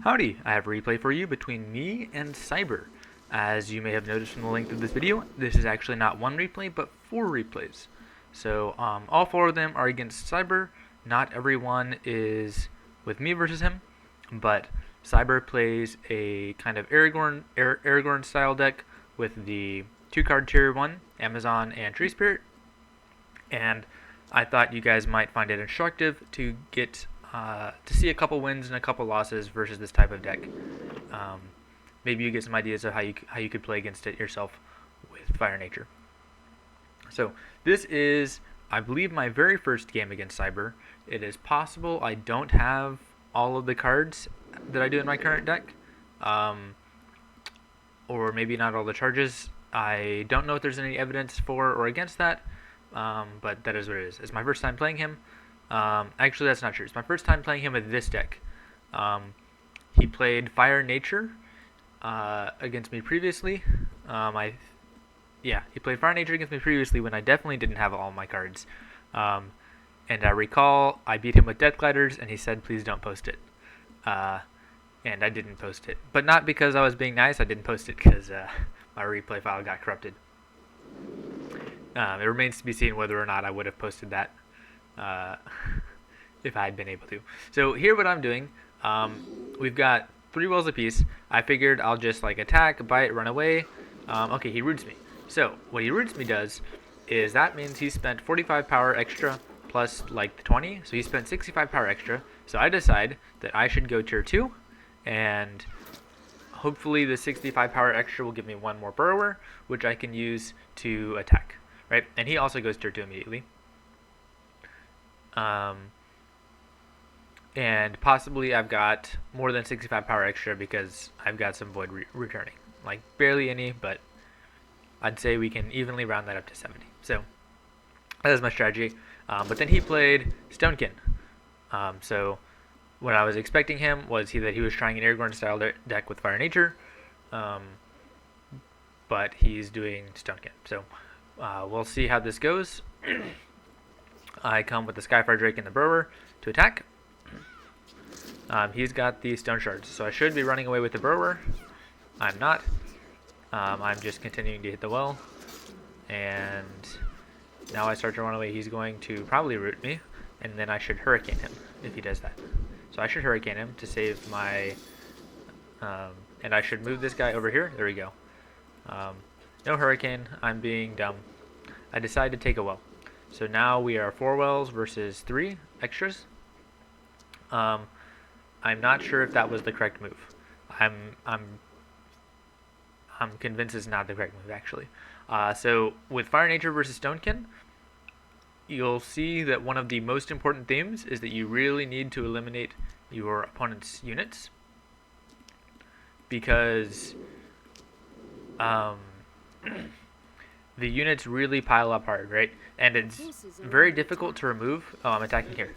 Howdy, I have a replay for you between me and Cyber. As you may have noticed from the length of this video, this is actually not one replay, but 4 replays. So all 4 of them are against Cyber. Not everyone is with me versus him, but Cyber plays a kind of Aragorn-Style deck with the 2-card tier 1, Amazon and Tree Spirit. And I thought you guys might find it instructive to get to see a couple wins and a couple losses versus this type of deck. Maybe you get some ideas of how you could play against it yourself with Fire Nature. So this is, I believe, my very first game against Cyber. It is possible I don't have all of the cards that I do in my current deck, or maybe not all the charges. I don't know if there's any evidence for or against that, but that is what it is. It's my first time playing him. Actually, that's not true. It's my first time playing him with this deck. He played Fire Nature against me previously. He played Fire Nature against me previously when I definitely didn't have all my cards. And I recall I beat him with Death Gliders, and he said, "Please don't post it." And I didn't post it. But not because I was being nice. I didn't post it because my replay file got corrupted. It remains to be seen whether or not I would have posted that if I had been able to. So here what I'm doing, we've got 3 wells apiece. I figured I'll just attack, bite, run away. Okay, he roots me. So what he roots me does is that means he spent 45 power extra plus the 20. So he spent 65 power extra. So I decide that I should go tier 2, and hopefully the 65 power extra will give me 1 more burrower, which I can use to attack, right? And he also goes tier 2 immediately. And possibly I've got more than 65 power extra because I've got some void returning. Barely any, but I'd say we can evenly round that up to 70. So that is my strategy. But then he played Stonekin. So what I was expecting him was that he was trying an Aragorn-style deck with Fire Nature. But he's doing Stonekin. So we'll see how this goes. I come with the Skyfire Drake and the Burrower to attack. He's got the Stone Shards, so I should be running away with the Burrower. I'm not. I'm just continuing to hit the well. And now I start to run away. He's going to probably root me, and then I should Hurricane him if he does that. So I should Hurricane him to save my... and I should move this guy over here. There we go. No Hurricane. I'm being dumb. I decide to take a well. So now we are 4 wells versus 3 extras. I'm not sure if that was the correct move. I'm convinced it's not the correct move, actually. So with Fire Nature versus Stonekin, you'll see that one of the most important themes is that you really need to eliminate your opponent's units, because the units really pile up hard, right? And it's very difficult to remove. Oh, I'm attacking here.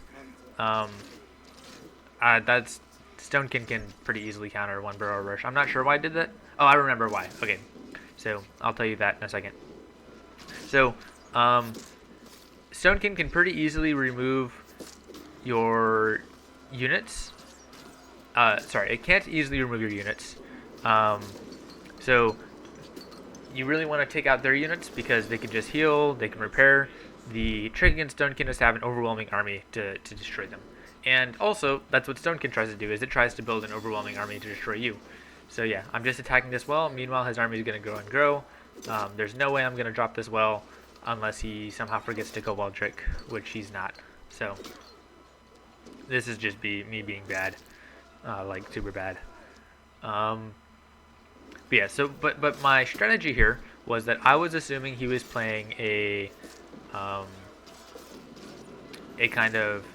That's Stonekin can pretty easily counter 1 Burrow Rush. I'm not sure why I did that. Oh, I remember why. Okay, so I'll tell you that in a second. So Stonekin can pretty easily remove your units. Sorry, it can't easily remove your units. So you really want to take out their units because they can just heal, they can repair. The trick against Stonekin is to have an overwhelming army to destroy them. And also, that's what Stonekin tries to do, is it tries to build an overwhelming army to destroy you. So yeah, I'm just attacking this well. Meanwhile, his army is going to grow and grow. There's no way I'm going to drop this well unless he somehow forgets to go well trick, which he's not. So this is just me being bad, super bad. But yeah, so but my strategy here was that I was assuming he was playing a kind of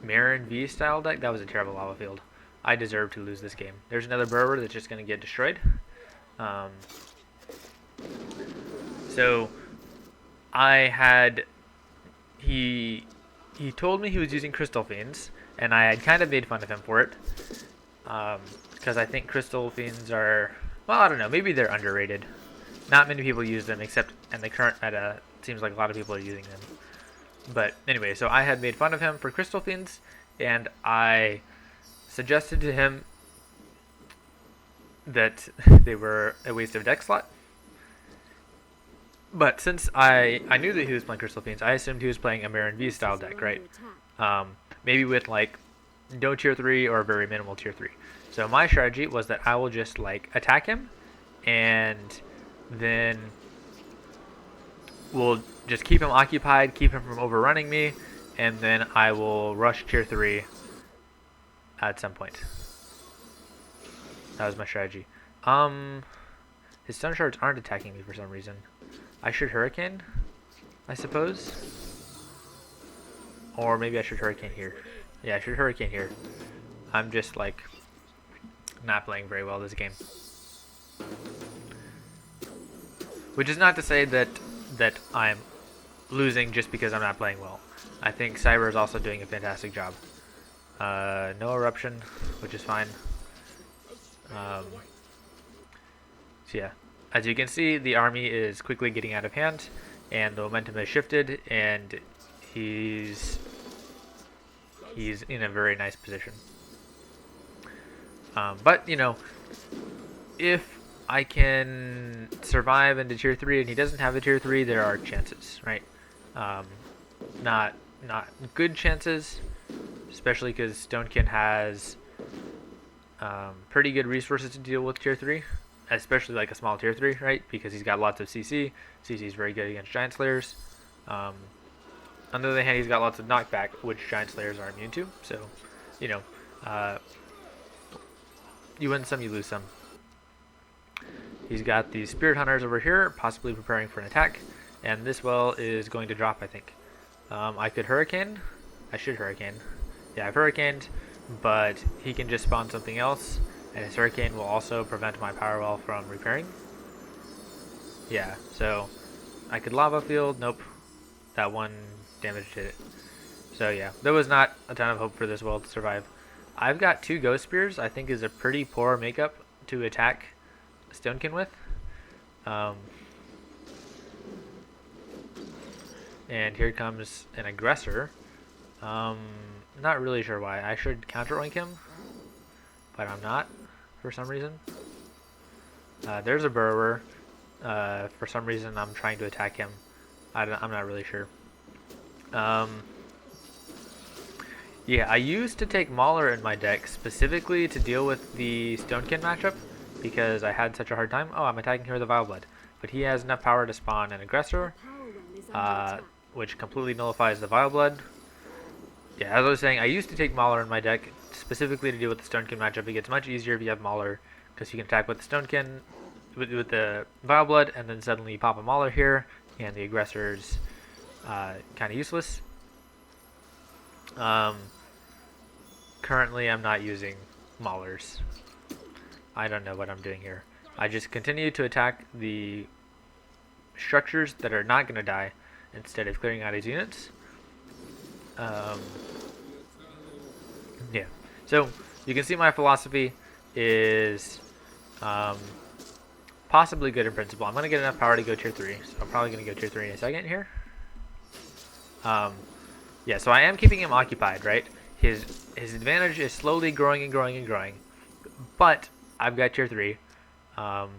Marin V style deck. That was a terrible lava field. I deserve to lose this game. There's another Burrower that's just going to get destroyed. So I had he told me he was using Crystal Fiends, and I had kind of made fun of him for it, because I think Crystal Fiends are, well, I don't know, maybe they're underrated. Not many people use them, except in the current meta. It seems like a lot of people are using them. But anyway, so I had made fun of him for Crystal Fiends, and I suggested to him that they were a waste of deck slot. But since I knew that he was playing Crystal Fiends, I assumed he was playing a Marin V style deck, right? Maybe with like no tier 3 or very minimal tier 3. So my strategy was that I will just like attack him, and then we'll just keep him occupied, keep him from overrunning me, and then I will rush tier 3 at some point. That was my strategy. His stun shards aren't attacking me for some reason. I should Hurricane, I suppose. Or maybe I should Hurricane here. Yeah, I should Hurricane here. I'm just like not playing very well this game. Which is not to say that I'm losing just because I'm not playing well. I think Cyber is also doing a fantastic job. No eruption, which is fine. So yeah, as you can see, the army is quickly getting out of hand, and the momentum has shifted, and he's in a very nice position. But you know, if I can survive into tier 3 and he doesn't have a tier 3, there are chances, right? Not good chances, especially because Stonekin has pretty good resources to deal with tier 3, especially like a small tier 3, right? Because he's got lots of CC. CC is very good against Giant Slayers. On the other hand, he's got lots of knockback, which Giant Slayers are immune to. So, you know, you win some, you lose some. He's got the Spirit Hunters over here, possibly preparing for an attack. And this well is going to drop, I think. I could Hurricane. I should Hurricane. Yeah, I've Hurricaned, but he can just spawn something else. And his Hurricane will also prevent my Power Well from repairing. Yeah, so I could Lava Field. Nope. That one damage did it. So yeah, there was not a ton of hope for this well to survive. I've got 2 Ghost Spears. I think is a pretty poor makeup to attack Stonekin with. And here comes an Aggressor. Not really sure why. I should counter-oink him, but I'm not for some reason. There's a Burrower. For some reason I'm trying to attack him. I'm not really sure. Yeah, I used to take Mauler in my deck specifically to deal with the Stonekin matchup because I had such a hard time. Oh, I'm attacking here with a Vileblood. But he has enough power to spawn an Aggressor, which completely nullifies the Vileblood. Yeah, as I was saying, I used to take Mauler in my deck specifically to deal with the Stonekin matchup. It gets much easier if you have Mauler because you can attack with the Stonekin, with the Vileblood, and then suddenly you pop a Mauler here, and the Aggressor's kind of useless. Currently, I'm not using Maulers. I don't know what I'm doing here. I just continue to attack the structures that are not going to die instead of clearing out his units. Yeah. So you can see my philosophy is possibly good in principle. I'm going to get enough power to go tier 3, so I'm probably going to go tier 3 in a second here. Yeah, so I am keeping him occupied, right? His advantage is slowly growing and growing and growing, but I've got tier 3, and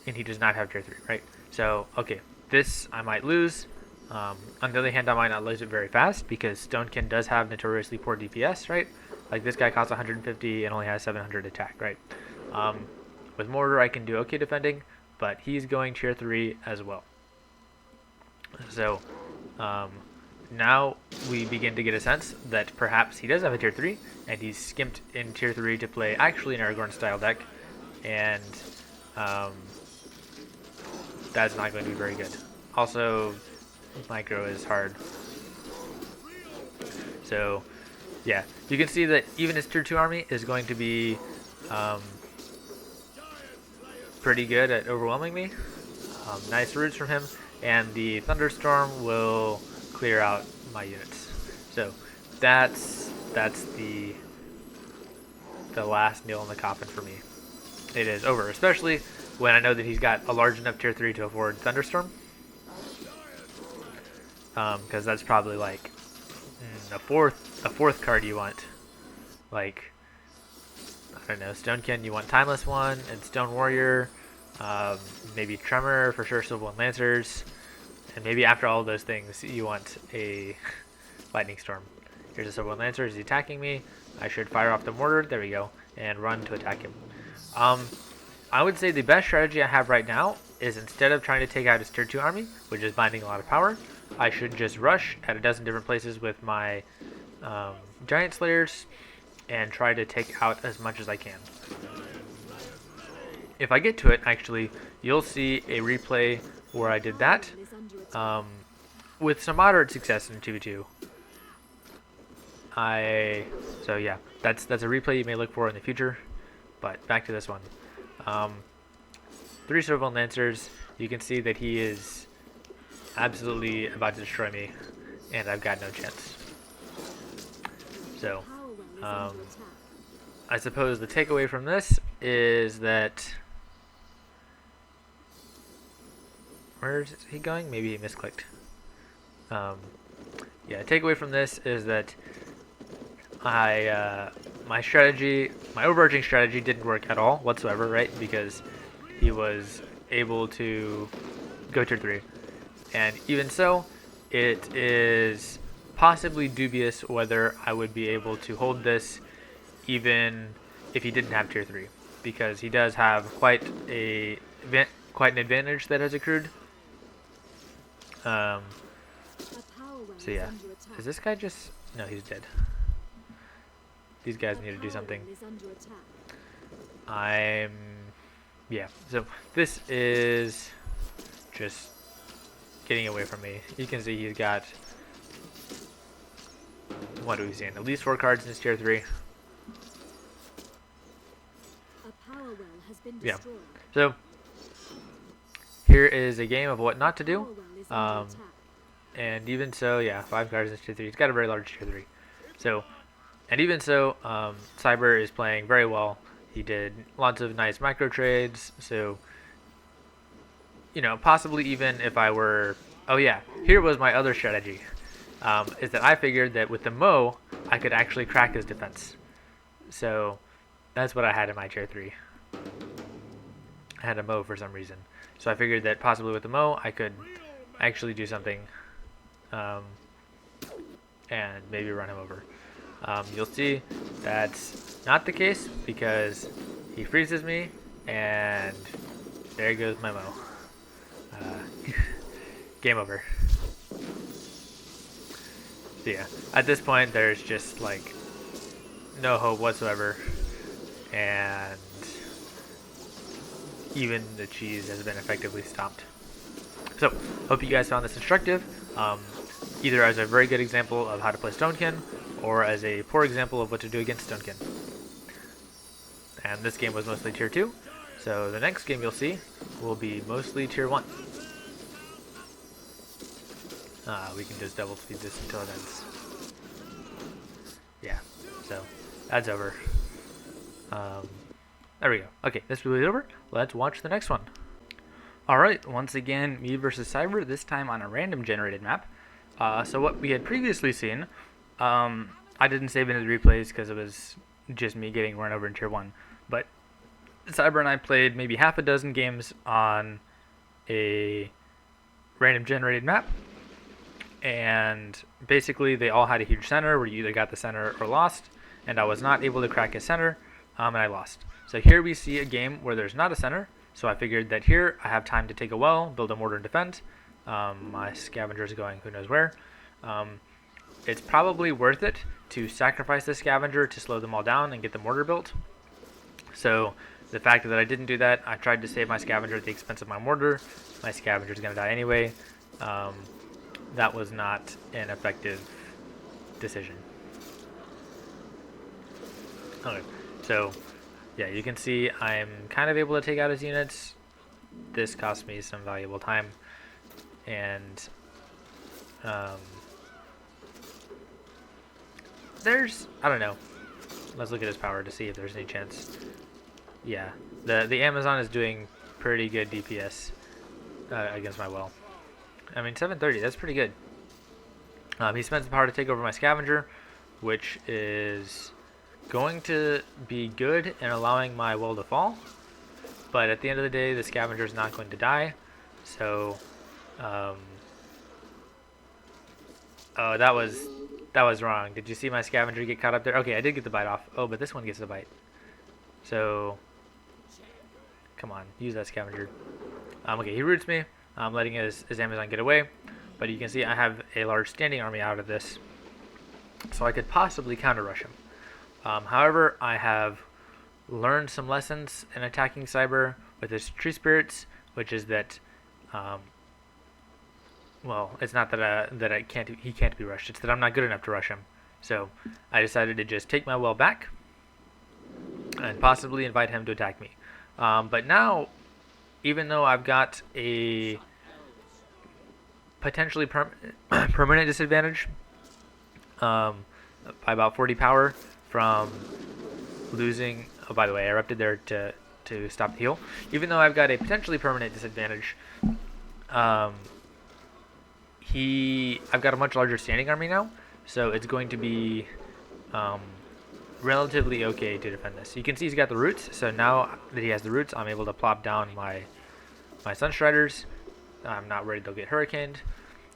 he does not have tier 3, right? So, okay, this I might lose. On the other hand, I might not lose it very fast because Stonekin does have notoriously poor DPS, right? Like this guy costs 150 and only has 700 attack, right? With Mortar, I can do okay defending, but he's going tier 3 as well. So, now we begin to get a sense that perhaps he does have a tier 3, and he's skimped in tier 3 to play actually an Aragorn-style deck, and that's not going to be very good. Also, micro is hard. So, yeah, you can see that even his tier 2 army is going to be pretty good at overwhelming me. Nice roots from him, and the Thunderstorm will clear out my units. So that's the last nail in the coffin for me. It is over, especially when I know that he's got a large enough tier 3 to afford Thunderstorm. Because that's probably like a fourth card you want. Like, I don't know, Stonekin, you want Timeless one, and Stone Warrior, maybe Tremor for sure, Silver and Lancers, and maybe after all those things, you want a Lightning Storm. Here's a Silver and Lancer. Is he attacking me? I should fire off the mortar. There we go, and run to attack him. I would say the best strategy I have right now is instead of trying to take out his tier 2 army, which is binding a lot of power, I should just rush at a dozen different places with my Giant Slayers and try to take out as much as I can. If I get to it, actually, you'll see a replay where I did that with some moderate success in 2v2. So yeah, that's a replay you may look for in the future. But back to this one. 3 Silver Lancers. You can see that he is absolutely about to destroy me, and I've got no chance. So, I suppose the takeaway from this is that... Where is he going? Maybe he misclicked. Yeah, takeaway from this is that my strategy, my overarching strategy didn't work at all whatsoever, right? Because he was able to go tier 3. And even so, it is possibly dubious whether I would be able to hold this even if he didn't have tier 3. Because he does have quite an advantage that has accrued. So yeah. Is this guy just... No, he's dead. These guys need to do something. Yeah, so this is just getting away from me. You can see he's got... What are we seeing? At least 4 cards in his tier 3. Yeah. So, here is a game of what not to do. And even so, yeah, 5 cards in his tier 3. He's got a very large tier 3. So, and even so, Cyber is playing very well. He did lots of nice micro trades. So, you know, possibly even if I were... Oh yeah, here was my other strategy. Is that I figured that with the Mo, I could actually crack his defense. So, that's what I had in my tier 3. I had a Mo for some reason. So I figured that possibly with the Mo, I could actually do something. And maybe run him over. You'll see that's not the case because he freezes me, and there goes my Mo. Game over. So yeah, at this point there's just like no hope whatsoever, and even the cheese has been effectively stopped. So, hope you guys found this instructive, either as a very good example of how to play Stonekin, or as a poor example of what to do against Stonekin. And this game was mostly tier 2, so the next game you'll see will be mostly tier 1. We can just double speed this until it ends. Yeah, so that's over. There we go. Okay, this video is over. Let's watch the next one. Alright, once again, me versus Cyber, this time on a random generated map. So what we had previously seen, I didn't save into the replays because it was just me getting run over in tier 1. But Cyber and I played maybe half a dozen games on a random generated map. And basically they all had a huge center where you either got the center or lost. And I was not able to crack his center, and I lost. So here we see a game where there's not a center. So I figured that here I have time to take a well, build a mortar and defend. My scavenger's going who knows where. It's probably worth it to sacrifice the scavenger to slow them all down and get the mortar built. So the fact that I didn't do that, I tried to save my scavenger at the expense of my mortar. My scavenger's going to die anyway. That was not an effective decision. Okay, so yeah, you can see I'm kind of able to take out his units. This cost me some valuable time. And there's, I don't know. Let's look at his power to see if there's any chance. Yeah, the Amazon is doing pretty good DPS against my well. I mean, 730, that's pretty good. He spends the power to take over my scavenger, which is going to be good in allowing my will to fall, but at the end of the day, the scavenger is not going to die. So, oh, that was wrong. Did you see my scavenger get caught up there? Okay, I did get the bite off. Oh, but this one gets the bite. So, come on, use that scavenger. Okay, he roots me. I'm letting his Amazon get away, but you can see I have a large standing army out of this, so I could possibly counter rush him. However, I have learned some lessons in attacking Cyber with his tree spirits, which is that, well, it's not that he can't be rushed. It's that I'm not good enough to rush him. So I decided to just take my will back and possibly invite him to attack me. But now, even though I've got a potentially permanent disadvantage by about 40 power from losing. Oh, by the way, I erupted there to stop the heal. Even though I've got a potentially permanent disadvantage, I've got a much larger standing army now, so it's going to be relatively okay to defend this. You can see he's got the roots, so now that he has the roots, I'm able to plop down my Sunstriders. I'm not worried they'll get hurricaned,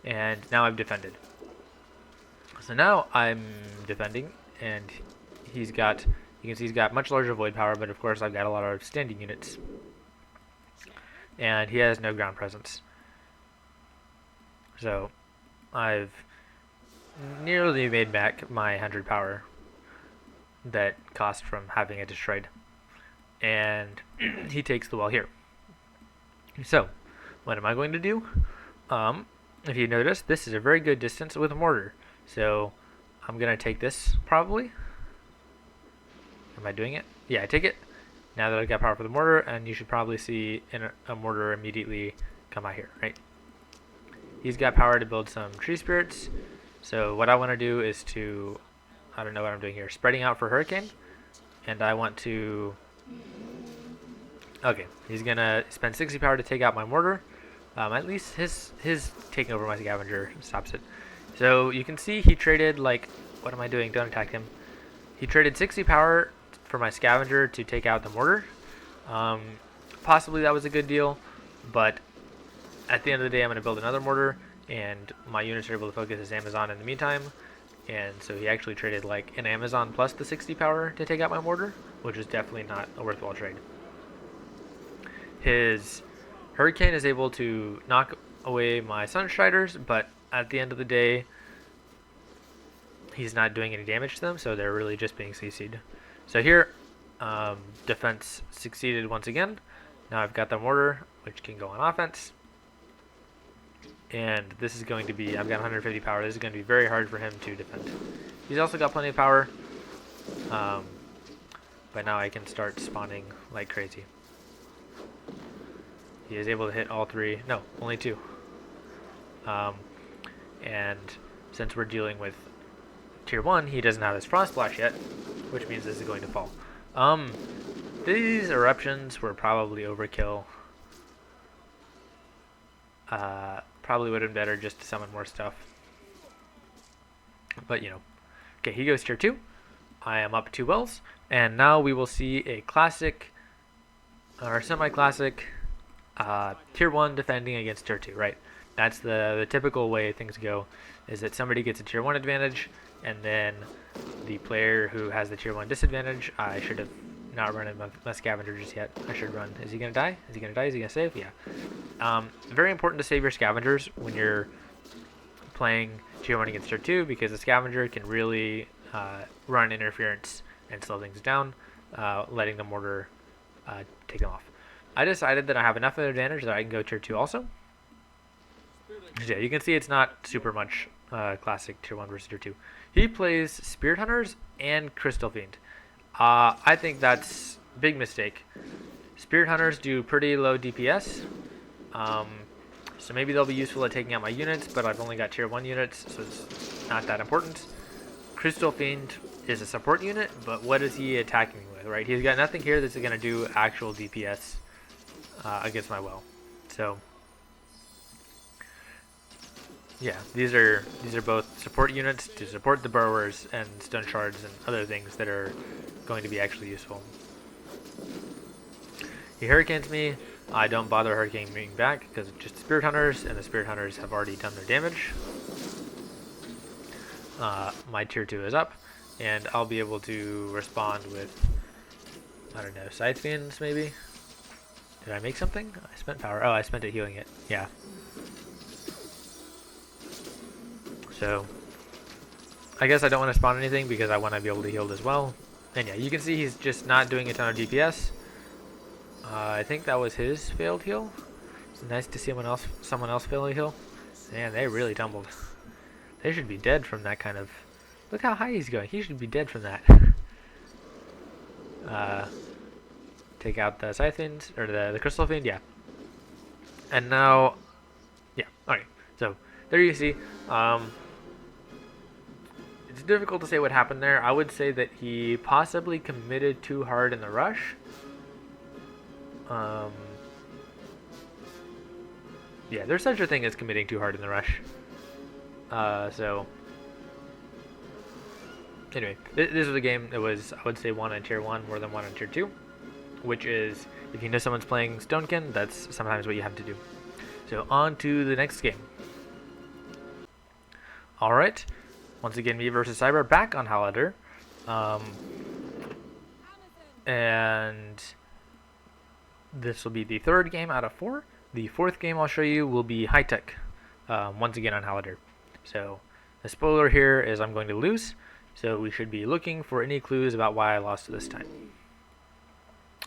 and now I've defended. So now I'm defending, and you can see he's got much larger void power, but of course I've got a lot of standing units, and he has no ground presence. So I've nearly made back my 100 power that cost from having it destroyed, and he takes the well here. So what am I going to do? If you notice, this is a very good distance with a mortar, so I'm gonna take this probably. Am I doing it? Yeah, I take it. Now that I've got power for the mortar, and you should probably see a mortar immediately come out here, right? He's got power to build some tree spirits. So what I want to do is I don't know what I'm doing here, spreading out for hurricane, and I want to. Okay, he's gonna spend 60 power to take out my mortar. At least his taking over my scavenger stops it. So you can see he traded what am I doing? Don't attack him. He traded 60 power for my scavenger to take out the mortar. Possibly that was a good deal, but at the end of the day, I'm going to build another mortar, and my units are able to focus his Amazon in the meantime. And so he actually traded an Amazon plus the 60 power to take out my mortar, which is definitely not a worthwhile trade. His hurricane is able to knock away my Sunstriders, but at the end of the day, he's not doing any damage to them, so they're really just being CC'd. So here, defense succeeded once again. Now I've got the mortar, which can go on offense. And this is going to be, I've got 150 power, this is going to be very hard for him to defend. He's also got plenty of power, but now I can start spawning like crazy. He is able to hit all three, no, only two. And since we're dealing with tier 1, he doesn't have his frost splash yet, which means this is going to fall. These eruptions were probably overkill. Probably would have been better just to summon more stuff. But okay, he goes tier 2. I am up 2 wells, and now we will see a classic or semi-classic tier 1 defending against tier 2, right? That's the typical way things go, is that somebody gets a tier 1 advantage, and then the player who has the tier 1 disadvantage, I should have not run my scavenger just yet. I should run. Is he going to die? Is he going to die? Is he going to save? Yeah. Very important to save your scavengers when you're playing tier 1 against tier 2, because the scavenger can really run interference and slow things down, letting the mortar take them off. I decided that I have enough of an advantage that I can go tier 2 also. Yeah, you can see it's not super much classic tier 1 versus tier 2. He plays Spirit Hunters and Crystal Fiend. I think that's a big mistake. Spirit Hunters do pretty low DPS, so maybe they'll be useful at taking out my units, but I've only got tier 1 units, so it's not that important. Crystal Fiend is a support unit, but what is he attacking me with, right? He's got nothing here that's going to do actual DPS against my well. So yeah, these are both support units to support the burrowers and stone shards and other things that are going to be actually useful. He hurricanes me. I don't bother hurricaning me back because it's just spirit hunters, and the spirit hunters have already done their damage. My tier 2 is up, and I'll be able to respond with, I don't know, scythe fiends maybe? Did I make something? I spent power. Oh, I spent it healing it. Yeah. So, I guess I don't want to spawn anything because I want to be able to heal as well. And yeah, you can see he's just not doing a ton of DPS. I think that was his failed heal. It's nice to see someone else fail a heal. Man, they really tumbled. They should be dead from that kind of... Look how high he's going. He should be dead from that. Take out the scythe fiends, or the crystal fiend, yeah. And now, yeah, okay. So there you see. It's difficult to say what happened there. I would say that he possibly committed too hard in the rush. Yeah, there's such a thing as committing too hard in the rush. So anyway, this was a game that was, I would say, 1 on tier 1 more than 1 on tier 2, which is, if you know someone's playing Stonekin, that's sometimes what you have to do. So on to the next game. Alright, once again, me versus Cyber, back on Haladur. And this will be the 3rd game out of 4. The 4th game I'll show you will be xHighTech, once again on Haladur. So the spoiler here is I'm going to lose, so we should be looking for any clues about why I lost this time.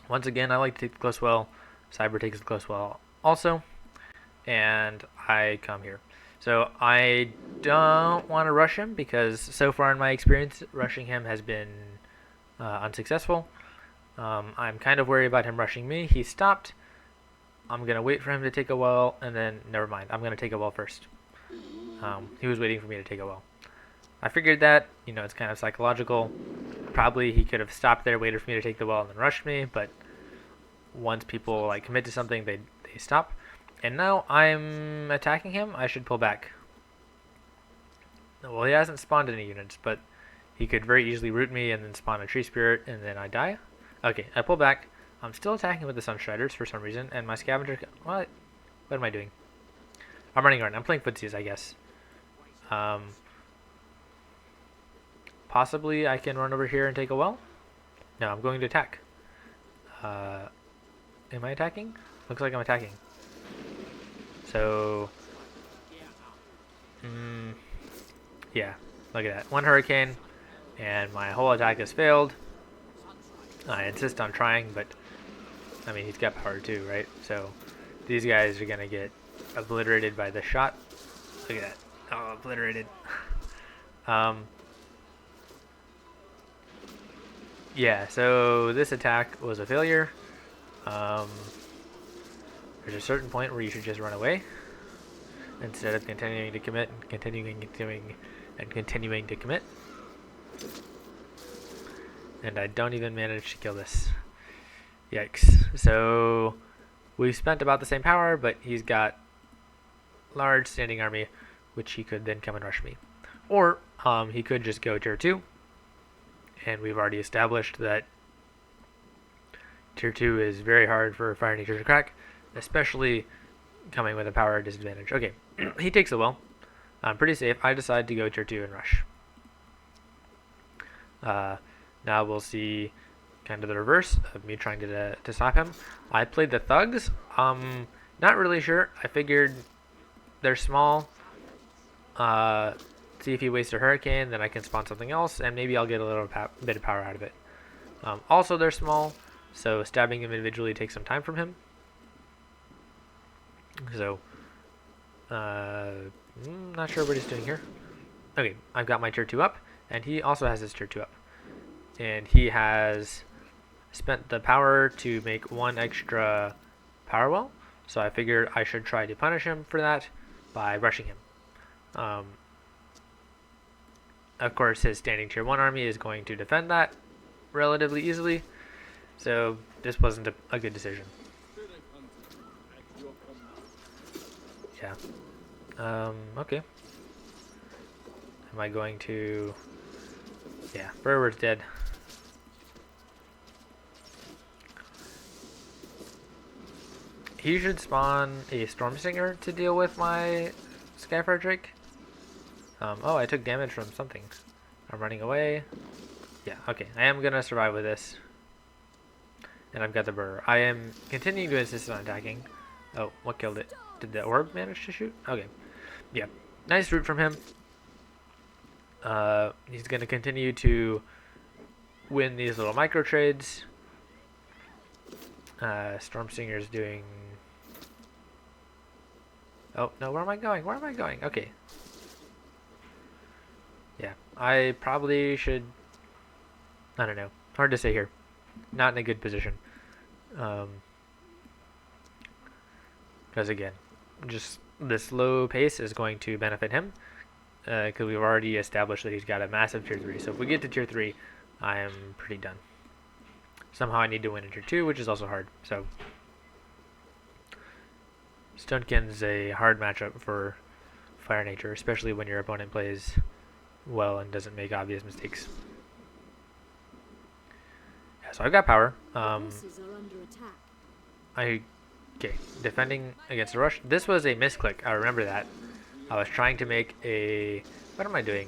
Once again, I like to take the close well. Cyber takes the close well also, and I come here. So I don't want to rush him because so far in my experience, rushing him has been unsuccessful. I'm kind of worried about him rushing me. He stopped. I'm going to wait for him to take a well, and then, never mind, I'm going to take a well first. He was waiting for me to take a well. I figured that, you know, it's kind of psychological. Probably he could have stopped there, waited for me to take the well, and then rushed me, but once people like commit to something, they stop. And now I'm attacking him. I should pull back. Well, he hasn't spawned any units, but he could very easily root me and then spawn a tree spirit, and then I die. Okay, I pull back. I'm still attacking with the Sunstriders for some reason, and my scavenger... What am I doing? I'm running around. I'm playing footsies, I guess. Possibly I can run over here and take a well? No, I'm going to attack. Am I attacking? Looks like I'm attacking. So... yeah, look at that. 1 hurricane, and my whole attack has failed. I insist on trying, but... I mean, he's got power too, right? So, these guys are going to get obliterated by this shot. Look at that. Oh, obliterated. Yeah, so this attack was a failure. There's a certain point where you should just run away instead of continuing to commit and continuing to commit. And I don't even manage to kill this. Yikes. So we've spent about the same power, but he's got large standing army, which he could then come and rush me. Or he could just go tier 2. And we've already established that tier 2 is very hard for Fire Nature to crack, especially coming with a power disadvantage. Okay, he takes a well. I'm pretty safe. I decide to go tier 2 and rush. Now we'll see kind of the reverse of me trying to stop him. I played the thugs. Not really sure. I figured they're small. See if he wastes a hurricane, then I can spawn something else, and maybe I'll get a little bit of power out of it. Also, they're small, so stabbing him individually takes some time from him. So, not sure what he's doing here. Okay, I've got my tier 2 up, and he also has his tier 2 up. And he has spent the power to make 1 extra power well, so I figured I should try to punish him for that by rushing him. Of course, his standing tier 1 army is going to defend that relatively easily, so this wasn't a good decision. Yeah. Okay. Am I going to... Yeah, Burroward's dead. He should spawn a Stormsinger to deal with my Skyfire Drake. Oh, I took damage from something. I'm running away. Yeah, okay. I am gonna survive with this. And I've got the Burrower. I am continuing to insist on attacking. Oh, what killed it? Did the orb manage to shoot? Okay. Yeah. Nice route from him. He's gonna continue to win these little micro trades. Stormsinger's doing... Oh, no, where am I going? Where am I going? Okay. Yeah, I probably should... I don't know. Hard to say here. Not in a good position. Because again, just the slow pace is going to benefit him. Because we've already established that he's got a massive tier 3. So if we get to tier 3, I am pretty done. Somehow I need to win in tier 2, which is also hard. So Stonekin's a hard matchup for Fire Nature, especially when your opponent plays well and doesn't make obvious mistakes. Yeah, so I've got power. Okay, defending against a rush. This was a misclick. I remember that. I was trying to make a... What am I doing?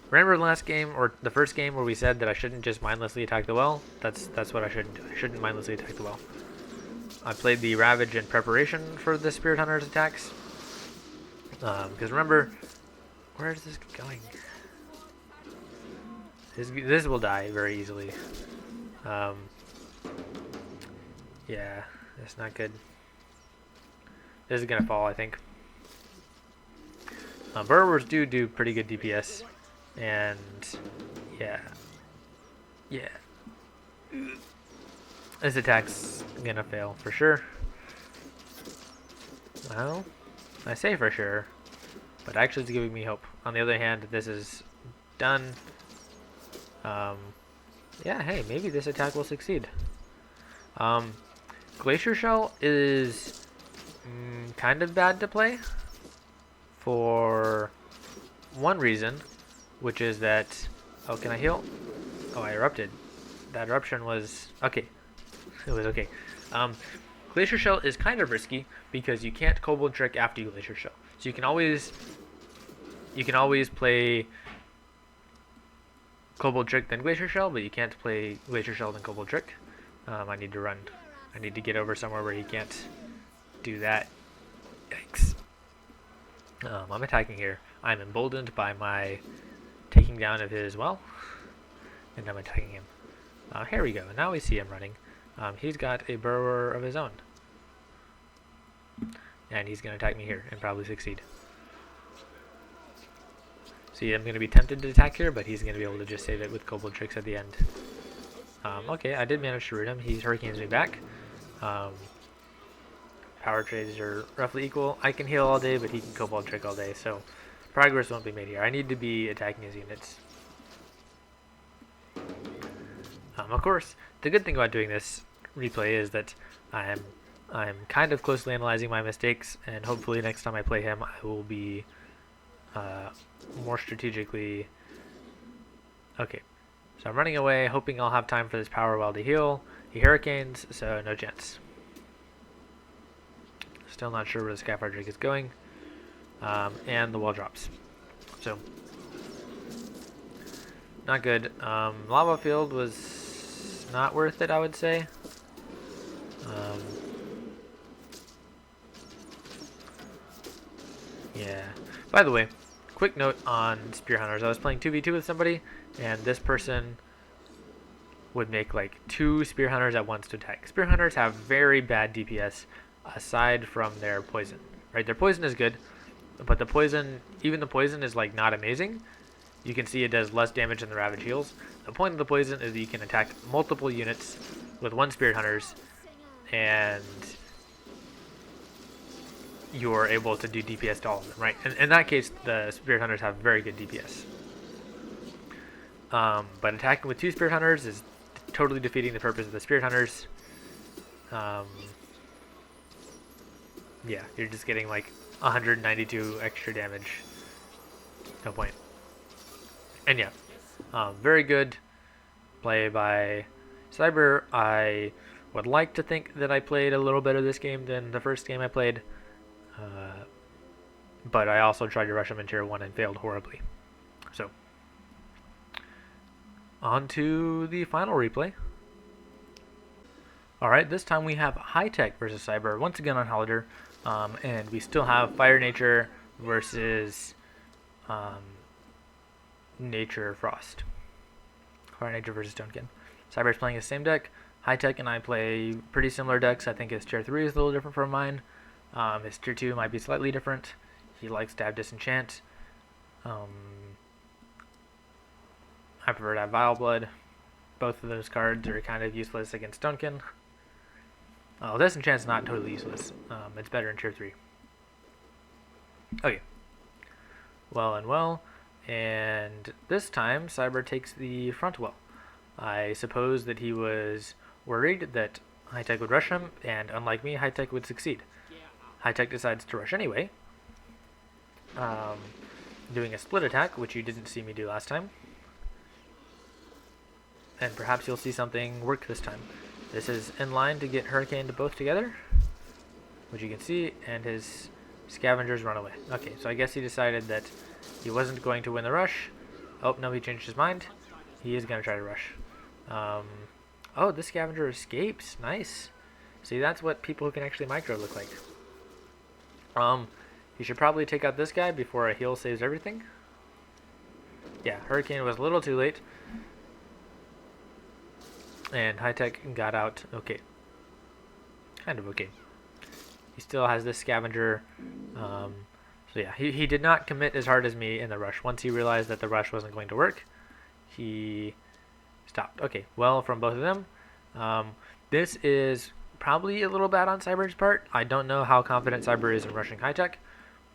Remember the last game, or the first game, where we said that I shouldn't just mindlessly attack the well? That's what I shouldn't do. I shouldn't mindlessly attack the well. I played the Ravage in preparation for the Spirit Hunter's attacks. Because remember... Where is this going? This will die very easily. Yeah, that's not good. This is going to fall, I think. Burrowers do pretty good DPS. And yeah. This attack's gonna fail for sure. Well, I say for sure, but actually it's giving me hope. On the other hand, this is done. Yeah, hey, maybe this attack will succeed. Glacier Shell is kind of bad to play for one reason, which is that... Oh, can I heal? Oh, I erupted. That eruption was... Okay. It was okay. Glacier Shell is kind of risky because you can't Kobold Trick after you Glacier Shell. So you can always play Kobold Trick then Glacier Shell, but you can't play Glacier Shell then Kobold Trick. I need to run. I need to get over somewhere where he can't do that. Yikes. I'm attacking here. I'm emboldened by my taking down of his well, and I'm attacking him. Here we go. Now we see him running. He's got a burrower of his own, and he's going to attack me here and probably succeed. See, I'm going to be tempted to attack here, but he's going to be able to just save it with Kobold Tricks at the end. Okay, I did manage to root him. He hurricanes me back. Power trades are roughly equal. I can heal all day, but he can Kobold Trick all day, so progress won't be made here. I need to be attacking his units. Of course, the good thing about doing this replay is that I'm kind of closely analyzing my mistakes, and hopefully next time I play him, I will be more strategically... Okay, so I'm running away, hoping I'll have time for this power well to heal. He hurricanes, so no chance. Still not sure where the Skyfire Drake is going. And the wall drops. So, not good. Lava Field was not worth it, I would say. Yeah. By the way, quick note on Spear Hunters. I was playing 2v2 with somebody, and this person would make like 2 Spear Hunters at once to attack. Spear Hunters have very bad DPS aside from their poison. Right? Their poison is good, but the poison, even the poison is like not amazing. You can see it does less damage than the Ravage heals. The point of the poison is that you can attack multiple units with 1 Spirit Hunters, and you're able to do DPS to all of them, right? In that case, the Spirit Hunters have very good DPS. But attacking with 2 Spirit Hunters is totally defeating the purpose of the Spirit Hunters. Yeah, you're just getting like 192 extra damage. No point. And yeah, very good play by Cyber. I would like to think that I played a little better this game than the first game I played, but I also tried to rush him in tier 1 and failed horribly. So, on to the final replay. Alright, this time we have xHighTech versus Cyber, once again on Haladur, and we still have Fire Nature versus Nature Frost. Fire Nature versus Stonekin. Cyber's playing the same deck. xHighTech and I play pretty similar decks. I think his tier 3 is a little different from mine. His tier 2 might be slightly different. He likes to have Disenchant. I prefer to have Vile Blood. Both of those cards are kind of useless against Stonekin. Disenchant's not totally useless. It's better in tier 3. Okay. Well and well. And this time, Cyber takes the front well. I suppose that he was worried that xHighTech would rush him, and unlike me, xHighTech would succeed. xHighTech decides to rush anyway, doing a split attack, which you didn't see me do last time. And perhaps you'll see something work this time. This is in line to get Hurricane to both together, which you can see, and his scavengers run away. Okay, so I guess he decided that he wasn't going to win the rush. Oh, no, he changed his mind. He is going to try to rush. Oh, this scavenger escapes. Nice. See, that's what people who can actually micro look like. He should probably take out this guy before a heal saves everything. Yeah, Hurricane was a little too late. And xHighTech got out okay. Kind of okay. He still has this scavenger. So yeah, he did not commit as hard as me in the rush. Once he realized that the rush wasn't going to work, he stopped. Okay, well from both of them. This is probably a little bad on Cyber's part. I don't know how confident Cyber is in rushing xHighTech,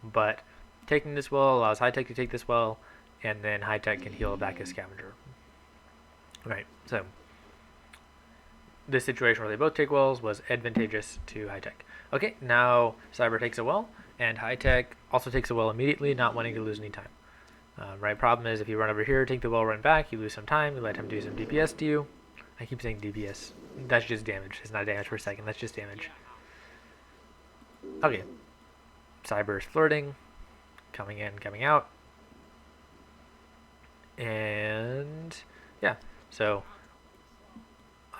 but taking this well allows xHighTech to take this well, and then xHighTech can heal back his scavenger. Right, so this situation where they both take wells was advantageous to xHighTech. Okay, now Cyber takes a well, and xHighTech also takes a well immediately, not wanting to lose any time. Right, problem is if you run over here, take the well, run back, you lose some time, you let him do some DPS to you. I keep saying DPS. That's just damage. It's not damage per second, that's just damage. Okay. Cyber's flirting, coming in, coming out. And yeah, so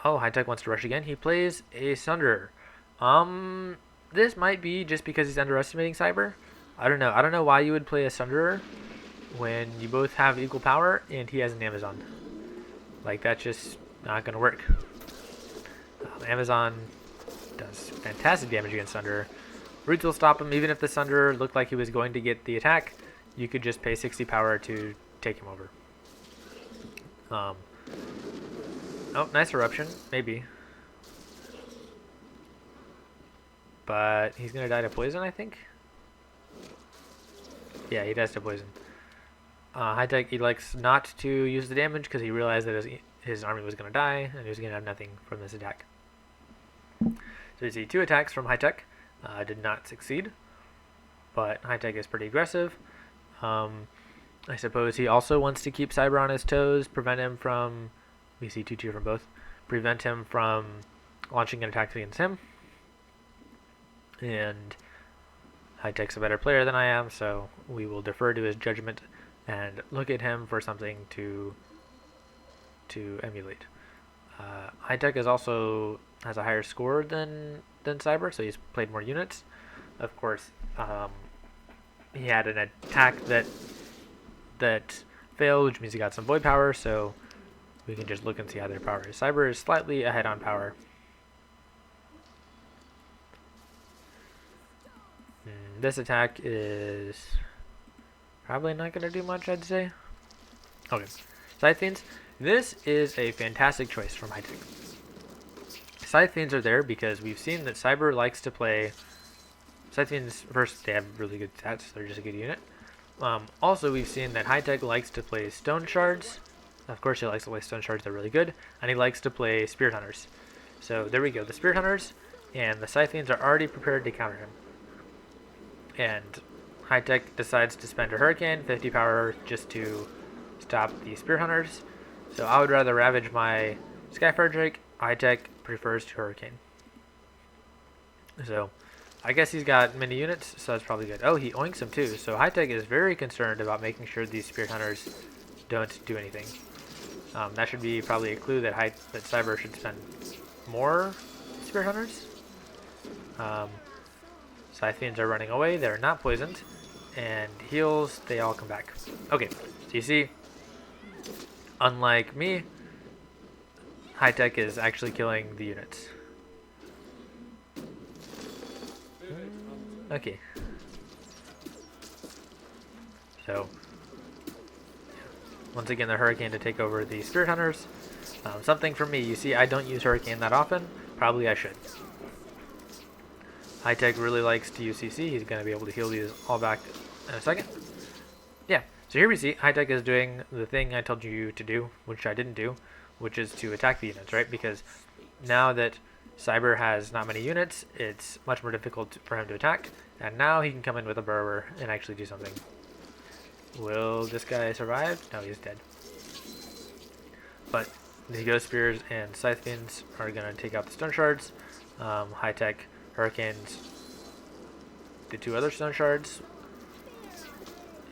xHighTech wants to rush again. He plays a Sunderer. This might be just because he's underestimating Cyber. I don't know. I don't know why you would play a Sunderer when you both have equal power and he has an Amazon. Like, that's just not going to work. Amazon does fantastic damage against Sunderer. Roots will stop him. Even if the Sunderer looked like he was going to get the attack, you could just pay 60 power to take him over. Oh, nice eruption. Maybe. But he's going to die to poison, I think. Yeah, he dies to poison. xHighTech elects not to use the damage because he realized that his army was going to die and he was going to have nothing from this attack. So you see 2 attacks from xHighTech. Did not succeed. But xHighTech is pretty aggressive. I suppose he also wants to keep Cyber on his toes, prevent him from... We see 2-2 from both. Prevent him from launching an attack against him. And xHighTech's a better player than I am, so we will defer to his judgment and look at him for something to emulate. xHighTech is also has a higher score than Cyber, so he's played more units. Of course, he had an attack that failed, which means he got some void power, so we can just look and see how their power is. Cyber is slightly ahead on power. This attack is probably not going to do much, I'd say. Okay. Scythe Fiends. This is a fantastic choice from xHighTech. Scythe Fiends are there because we've seen that Cyber likes to play... Scythe Fiends, first, they have really good stats. They're just a good unit. Also, we've seen that xHighTech likes to play Stone Shards. Of course, he likes to play Stone Shards. They're really good. And he likes to play Spirit Hunters. So, there we go. The Spirit Hunters and the Scythe Fiends are already prepared to counter him. And xHighTech decides to spend a Hurricane, 50 power, just to stop the Spear Hunters. So I would rather ravage my Skyfire Drake. xHighTech prefers to Hurricane. So I guess he's got many units, so that's probably good. Oh, he oinks him too. So xHighTech is very concerned about making sure these Spear Hunters don't do anything. That should be probably a clue that Cyber should spend more Spear Hunters. Scythians are running away. They're not poisoned. And heals, they all come back. Okay, so you see, unlike me, xHighTech is actually killing the units. Okay. So, once again, the Hurricane to take over the Spirit Hunters. Something for me, you see, I don't use Hurricane that often. Probably I should. xHighTech really likes to use CC. He's going to be able to heal these all back in a second. Yeah, so here we see xHighTech is doing the thing I told you to do, which I didn't do, which is to attack the units, right? Because now that Cyber has not many units, it's much more difficult for him to attack, and now he can come in with a Burrower and actually do something. Will this guy survive? No, he's dead. But the Ghost Spears and Scythians are going to take out the Stone Shards. xHighTech Hurricanes the two other Stone Shards.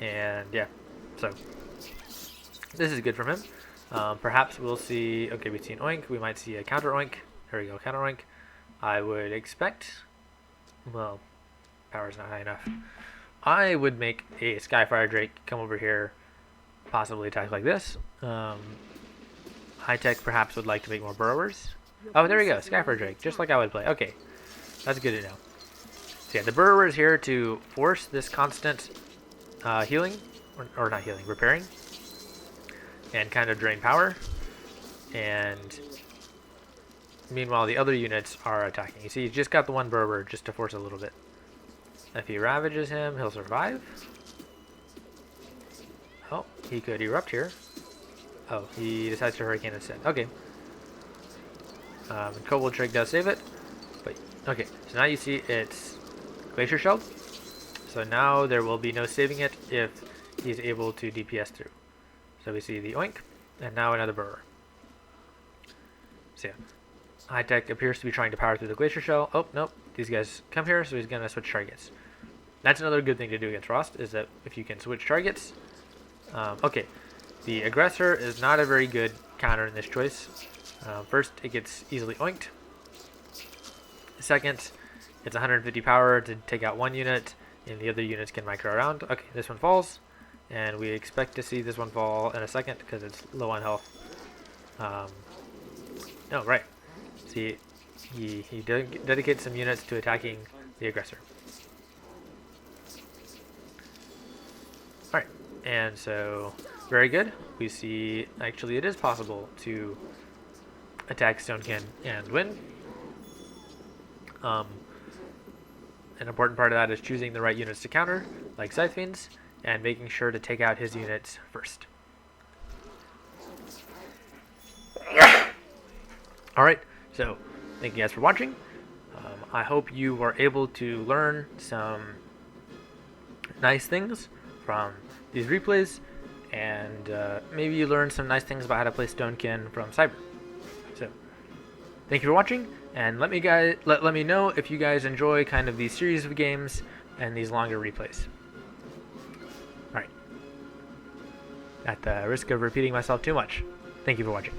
And yeah, so this is good from him. Perhaps we'll see, okay, we've seen Oink, we might see a counter Oink. There we go, counter Oink. I would expect, well, power's not high enough. I would make a Skyfire Drake come over here, possibly attack like this. xHighTech perhaps would like to make more Burrowers. Oh, there we go, Skyfire Drake, just like I would play. Okay, that's good to know. So yeah, the Burrower is here to force this constant healing, or not healing, repairing, and kind of drain power. And meanwhile, the other units are attacking. You see, he's just got the one Burrower just to force a little bit. If he ravages him, he'll survive. Oh, he could erupt here. Oh, he decides to Hurricane instead. Okay. Kobold Trick does save it. But, okay, so now you see it's Glacier Shelled. So now there will be no saving it if he's able to DPS through. So we see the Oink, and now another Burrower. So yeah, xHighTech appears to be trying to power through the Glacier Shell. Oh, nope, these guys come here, so he's going to switch targets. That's another good thing to do against Frost, is that if you can switch targets. Okay, the Aggressor is not a very good counter in this choice. First, it gets easily oinked. Second, it's 150 power to take out one unit, and the other units can micro around. Okay, this one falls, and we expect to see this one fall in a second because it's low on health. No, right. See, he dedicates some units to attacking the Aggressor. Alright, and so, very good. We see, actually it is possible to attack Stonekin and win. An important part of that is choosing the right units to counter, like Scythe Fiends, and making sure to take out his units first. Alright, so thank you guys for watching. I hope you were able to learn some nice things from these replays, and maybe you learned some nice things about how to play Stonekin from Cyber. So, thank you for watching, and let me know if you guys enjoy kind of these series of games and these longer replays. Alright. At the risk of repeating myself too much, thank you for watching.